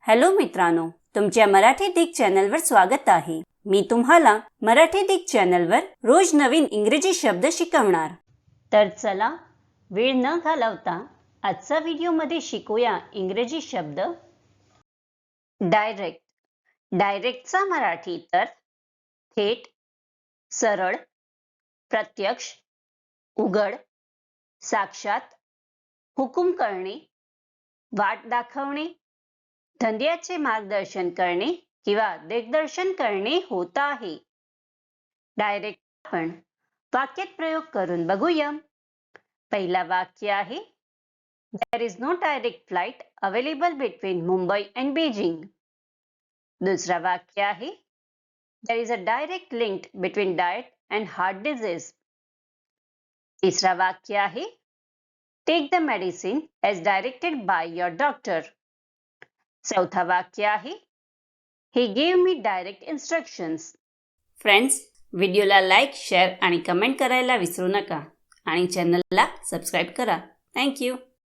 Hello मित्रांनो, तुमच्या मराठी दिग चॅनलवर स्वागत आहे। मी तुम्हाला मराठी दिग चॅनलवर रोज नवीन इंग्रजी शब्द शिकवणार। तर चला वेळ न घालवता आजच्या व्हिडिओमध्ये शिकूया इंग्रजी शब्द। डायरेक्ट। डायरेक्टचा मराठी तर थेट, सरळ, प्रत्यक्ष, उघड, साक्षात, हुकूम करणे, वाट दाखवणे, धंद्याचे मार्गदर्शन करणे किंवा दिग्दर्शन करणे होत आहे। डायरेक्ट आपण वाक्यात प्रयोग करून बघूया। पहिला वाक्य आहे There is no direct flight available between Mumbai and Beijing. दुसरा वाक्य आहे There is a direct link between diet and heart disease. तिसरा वाक्य आहे Take the medicine as directed by your doctor. चौथा वाक्य आहे He gave me direct instructions. Friends, व्हिडिओला लाईक, शेअर आणि कमेंट करायला विसरू नका आणि चॅनलला सबस्क्राईब करा। Thank you.